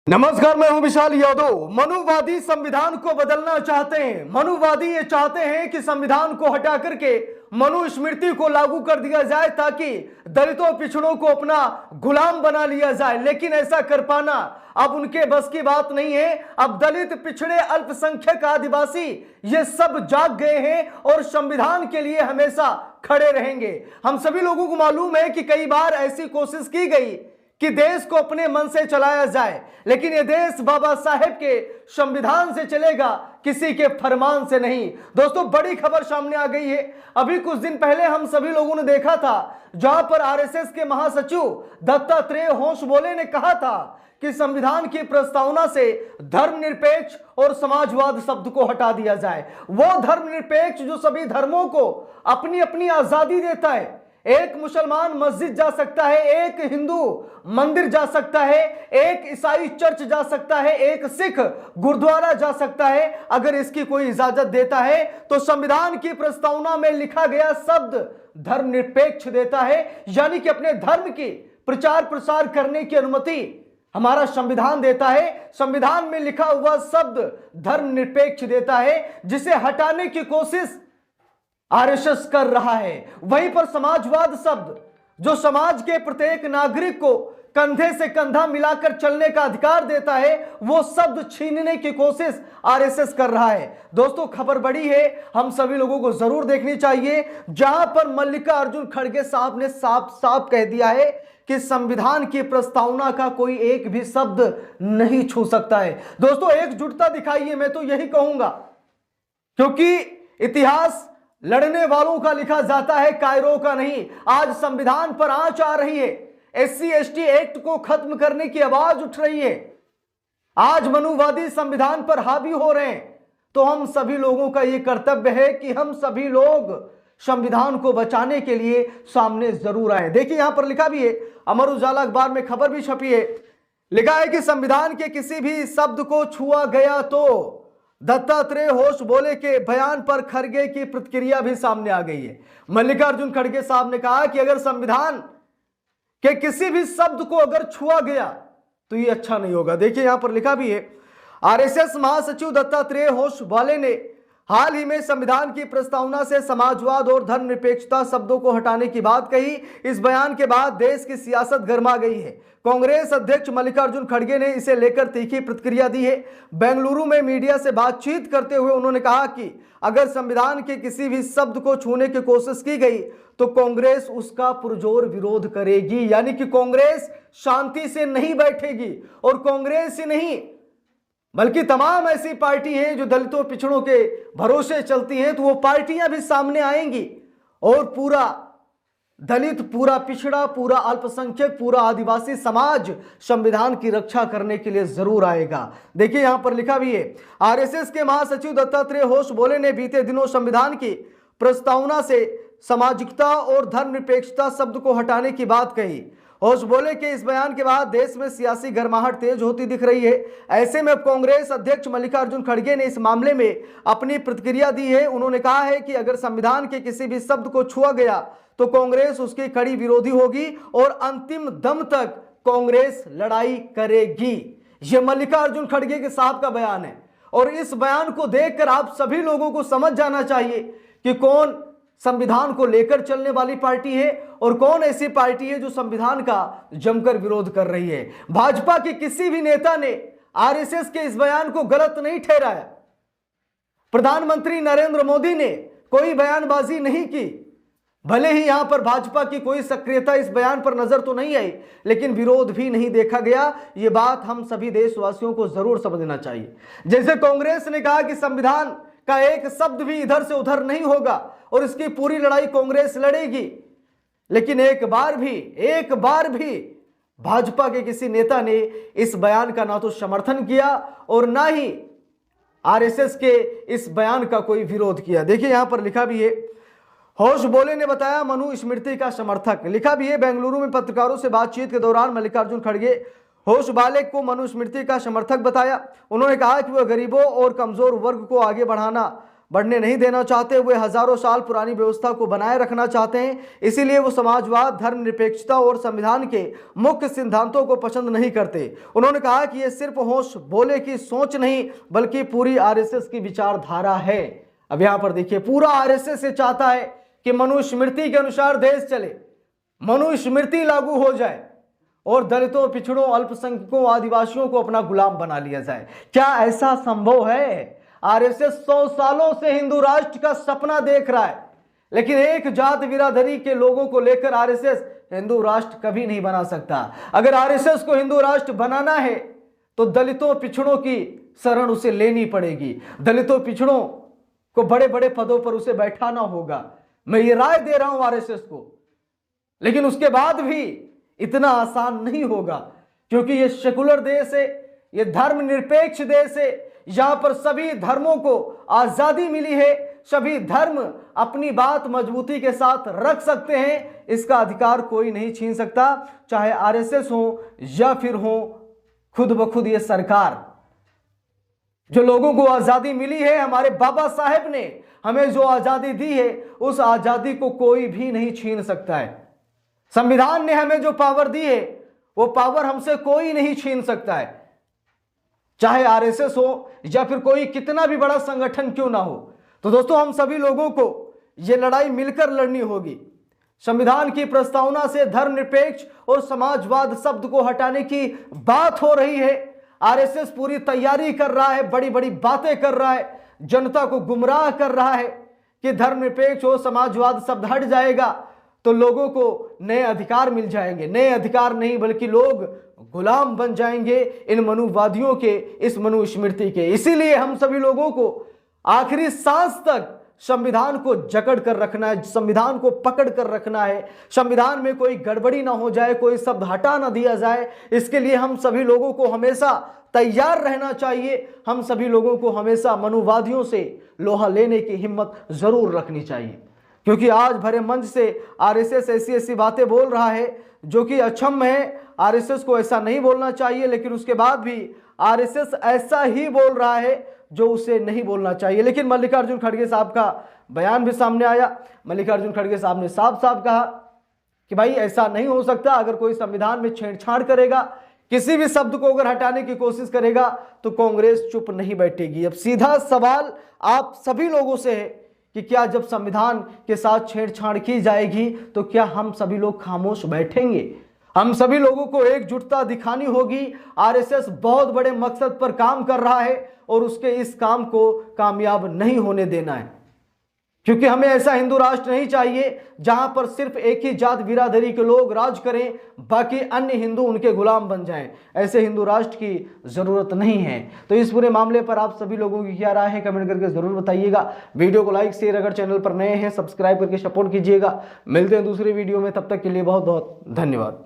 नमस्कार, मैं हूं विशाल यादव। मनुवादी संविधान को बदलना चाहते हैं। मनुवादी ये चाहते हैं कि संविधान को हटा करके मनुस्मृति को लागू कर दिया जाए ताकि दलितों पिछड़ों को अपना गुलाम बना लिया जाए, लेकिन ऐसा कर पाना अब उनके बस की बात नहीं है। अब दलित, पिछड़े, अल्पसंख्यक, आदिवासी ये सब जाग गए हैं और संविधान के लिए हमेशा खड़े रहेंगे। हम सभी लोगों को मालूम है कि कई बार ऐसी कोशिश की गई कि देश को अपने मन से चलाया जाए, लेकिन यह देश बाबा साहेब के संविधान से चलेगा, किसी के फरमान से नहीं। दोस्तों, बड़ी खबर सामने आ गई है। अभी कुछ दिन पहले हम सभी लोगों ने देखा था जहां पर आरएसएस के महासचिव दत्तात्रेय होसबोले ने कहा था कि संविधान की प्रस्तावना से धर्मनिरपेक्ष और समाजवाद शब्द को हटा दिया जाए। वो धर्मनिरपेक्ष जो सभी धर्मों को अपनी अपनी आजादी देता है। एक मुसलमान मस्जिद जा सकता है, एक हिंदू मंदिर जा सकता है, एक ईसाई चर्च जा सकता है, एक सिख गुरुद्वारा जा सकता है, अगर इसकी कोई इजाजत देता है तो संविधान की प्रस्तावना में लिखा गया शब्द धर्मनिरपेक्ष देता है, यानी कि अपने धर्म की प्रचार प्रसार करने की अनुमति हमारा संविधान देता है। संविधान में लिखा हुआ शब्द धर्मनिरपेक्ष देता है, जिसे हटाने की कोशिश आरएसएस कर रहा है। वहीं पर समाजवाद शब्द जो समाज के प्रत्येक नागरिक को कंधे से कंधा मिलाकर चलने का अधिकार देता है, वो शब्द छीनने की कोशिश आरएसएस कर रहा है। दोस्तों, खबर बड़ी है, हम सभी लोगों को जरूर देखनी चाहिए, जहां पर मल्लिकार्जुन खड़गे साहब ने साफ साफ कह दिया है कि संविधान की प्रस्तावना का कोई एक भी शब्द नहीं छू सकता है। दोस्तों, एकजुटता दिखाइए, मैं तो यही कहूंगा, क्योंकि इतिहास लड़ने वालों का लिखा जाता है, कायरों का नहीं। आज संविधान पर आंच आ रही है, एससी एसटी एक्ट को खत्म करने की आवाज उठ रही है, आज मनुवादी संविधान पर हावी हो रहे हैं। तो हम सभी लोगों का यह कर्तव्य है कि हम सभी लोग संविधान को बचाने के लिए सामने जरूर आए। देखिए, यहां पर लिखा भी है, अमर उजाला अखबार में खबर भी छपी है, लिखा है कि संविधान के किसी भी शब्द को छुआ गया तो दत्तात्रेय होसबोले के बयान पर खड़गे की प्रतिक्रिया भी सामने आ गई है। मल्लिकार्जुन खड़गे साहब ने कहा कि अगर संविधान के किसी भी शब्द को अगर छुआ गया तो ये अच्छा नहीं होगा। देखिए, यहां पर लिखा भी है, आरएसएस महासचिव दत्तात्रेय होसबोले ने हाल ही में संविधान की प्रस्तावना से समाजवाद और धर्मनिरपेक्षता शब्दों को हटाने की बात कही। इस बयान के बाद देश की सियासत गर्मा गई है। कांग्रेस अध्यक्ष मल्लिकार्जुन खड़गे ने इसे लेकर तीखी प्रतिक्रिया दी है। बेंगलुरु में मीडिया से बातचीत करते हुए उन्होंने कहा कि अगर संविधान के किसी भी शब्द को छूने की कोशिश की गई तो कांग्रेस उसका पुरजोर विरोध करेगी, यानी कि कांग्रेस शांति से नहीं बैठेगी। और कांग्रेस ही नहीं बल्कि तमाम ऐसी पार्टी हैं जो दलितों पिछड़ों के भरोसे चलती हैं, तो वो पार्टियां भी सामने आएंगी और पूरा दलित, पूरा पिछड़ा, पूरा अल्पसंख्यक, पूरा आदिवासी समाज संविधान की रक्षा करने के लिए जरूर आएगा। देखिए, यहां पर लिखा भी है, आरएसएस के महासचिव दत्तात्रेय होसबोले ने बीते दिनों संविधान की प्रस्तावना से सामाजिकता और धर्मनिरपेक्षता शब्द को हटाने की बात कही। होसबोले के इस बयान के बाद देश में सियासी गर्माहट तेज होती दिख रही है। ऐसे में कांग्रेस अध्यक्ष मल्लिकार्जुन खड़गे ने इस मामले में अपनी प्रतिक्रिया दी है। उन्होंने कहा है कि अगर संविधान के किसी भी शब्द को छुआ गया तो कांग्रेस उसकी कड़ी विरोधी होगी और अंतिम दम तक कांग्रेस लड़ाई करेगी। यह मल्लिकार्जुन खड़गे के साहब का बयान है और इस बयान को देखकर आप सभी लोगों को समझ जाना चाहिए कि कौन संविधान को लेकर चलने वाली पार्टी है और कौन ऐसी पार्टी है जो संविधान का जमकर विरोध कर रही है। भाजपा के किसी भी नेता ने आरएसएस के इस बयान को गलत नहीं ठहराया। प्रधानमंत्री नरेंद्र मोदी ने कोई बयानबाजी नहीं की। भले ही यहां पर भाजपा की कोई सक्रियता इस बयान पर नजर तो नहीं आई, लेकिन विरोध भी नहीं देखा गया। यह बात हम सभी देशवासियों को जरूर समझना चाहिए। जैसे कांग्रेस ने कहा कि संविधान का एक शब्द भी इधर से उधर नहीं होगा और इसकी पूरी लड़ाई कांग्रेस लड़ेगी, लेकिन एक बार भी भाजपा के किसी नेता ने इस बयान का ना तो समर्थन किया और ना ही आरएसएस के इस बयान का कोई विरोध किया। देखिए, यहां पर लिखा भी है, होसबोले ने बताया मनुस्मृति का समर्थक। लिखा भी है, बेंगलुरु में पत्रकारों से बातचीत के दौरान मल्लिकार्जुन खड़गे होसबोले को मनुस्मृति का समर्थक बताया। उन्होंने कहा कि वह गरीबों और कमजोर वर्ग को आगे बढ़ाना बढ़ने नहीं देना चाहते। वे हजारों साल पुरानी व्यवस्था को बनाए रखना चाहते हैं। इसीलिए वो समाजवाद, धर्मनिरपेक्षता और संविधान के मुख्य सिद्धांतों को पसंद नहीं करते। उन्होंने कहा कि ये सिर्फ होश बोले की सोच नहीं बल्कि पूरी आरएसएस की विचारधारा है। अब यहां पर देखिए, पूरा आरएसएस ये चाहता है कि मनुस्मृति के अनुसार देश चले, मनुस्मृति लागू हो जाए और दलितों, पिछड़ों, अल्पसंख्यकों, आदिवासियों को अपना गुलाम बना लिया जाए। क्या ऐसा संभव है? आरएसएस 100 सालों से हिंदू राष्ट्र का सपना देख रहा है, लेकिन एक जात बिरादरी के लोगों को लेकर आरएसएस हिंदू राष्ट्र कभी नहीं बना सकता। अगर आरएसएस को हिंदू राष्ट्र बनाना है तो दलितों, पिछड़ों की शरण उसे लेनी पड़ेगी। दलितों, पिछड़ों को बड़े बड़े पदों पर उसे बैठाना होगा। मैं ये राय दे रहा हूं आरएसएस को, लेकिन उसके बाद भी इतना आसान नहीं होगा, क्योंकि ये सेकुलर देश है, ये धर्मनिरपेक्ष देश है। यहां पर सभी धर्मों को आजादी मिली है, सभी धर्म अपनी बात मजबूती के साथ रख सकते हैं। इसका अधिकार कोई नहीं छीन सकता, चाहे आरएसएस हो या फिर हो खुद ब खुद ये सरकार। जो लोगों को आजादी मिली है, हमारे बाबा साहेब ने हमें जो आजादी दी है, उस आजादी को कोई भी नहीं छीन सकता है। संविधान ने हमें जो पावर दी है, वो पावर हमसे कोई नहीं छीन सकता है, चाहे आरएसएस हो या फिर कोई कितना भी बड़ा संगठन क्यों ना हो। तो दोस्तों, हम सभी लोगों को ये लड़ाई मिलकर लड़नी होगी। संविधान की प्रस्तावना से धर्मनिरपेक्ष और समाजवाद शब्द को हटाने की बात हो रही है। आरएसएस पूरी तैयारी कर रहा है, बड़ी बड़ी बातें कर रहा है, जनता को गुमराह कर रहा है कि धर्मनिरपेक्ष और समाजवाद शब्द हट जाएगा तो लोगों को नए अधिकार मिल जाएंगे। नए अधिकार नहीं बल्कि लोग गुलाम बन जाएंगे इन मनुवादियों के, इस मनुस्मृति के। इसीलिए हम सभी लोगों को आखिरी सांस तक संविधान को जकड़ कर रखना है, संविधान को पकड़ कर रखना है। संविधान में कोई गड़बड़ी ना हो जाए, कोई शब्द हटा ना दिया जाए। इसके लिए हम सभी लोगों को हमेशा तैयार रहना चाहिए। हम सभी लोगों को हमेशा मनुवादियों से लोहा लेने की हिम्मत जरूर रखनी चाहिए, क्योंकि आज भरे मंच से आरएसएस ऐसी बातें बोल रहा है जो कि अक्षम्य है। आरएसएस को ऐसा नहीं बोलना चाहिए, लेकिन उसके बाद भी आरएसएस ऐसा ही बोल रहा है जो उसे नहीं बोलना चाहिए। लेकिन मल्लिकार्जुन खड़गे साहब का बयान भी सामने आया। मल्लिकार्जुन खड़गे साहब ने साफ साफ कहा कि भाई ऐसा नहीं हो सकता। अगर कोई संविधान में छेड़छाड़ करेगा, किसी भी शब्द को अगर हटाने की कोशिश करेगा, तो कांग्रेस चुप नहीं बैठेगी। अब सीधा सवाल आप सभी लोगों से है कि क्या जब संविधान के साथ छेड़छाड़ की जाएगी तो क्या हम सभी लोग खामोश बैठेंगे? हम सभी लोगों को एकजुटता दिखानी होगी। आरएसएस बहुत बड़े मकसद पर काम कर रहा है और उसके इस काम को कामयाब नहीं होने देना है, क्योंकि हमें ऐसा हिंदू राष्ट्र नहीं चाहिए जहां पर सिर्फ एक ही जात बिरादरी के लोग राज करें, बाकी अन्य हिंदू उनके गुलाम बन जाएं। ऐसे हिंदू राष्ट्र की जरूरत नहीं है। तो इस पूरे मामले पर आप सभी लोगों की क्या राय है, कमेंट करके जरूर बताइएगा। वीडियो को लाइक शेयर, अगर चैनल पर नए हैं सब्सक्राइब करके सपोर्ट कीजिएगा। मिलते हैं दूसरी वीडियो में, तब तक के लिए बहुत बहुत धन्यवाद।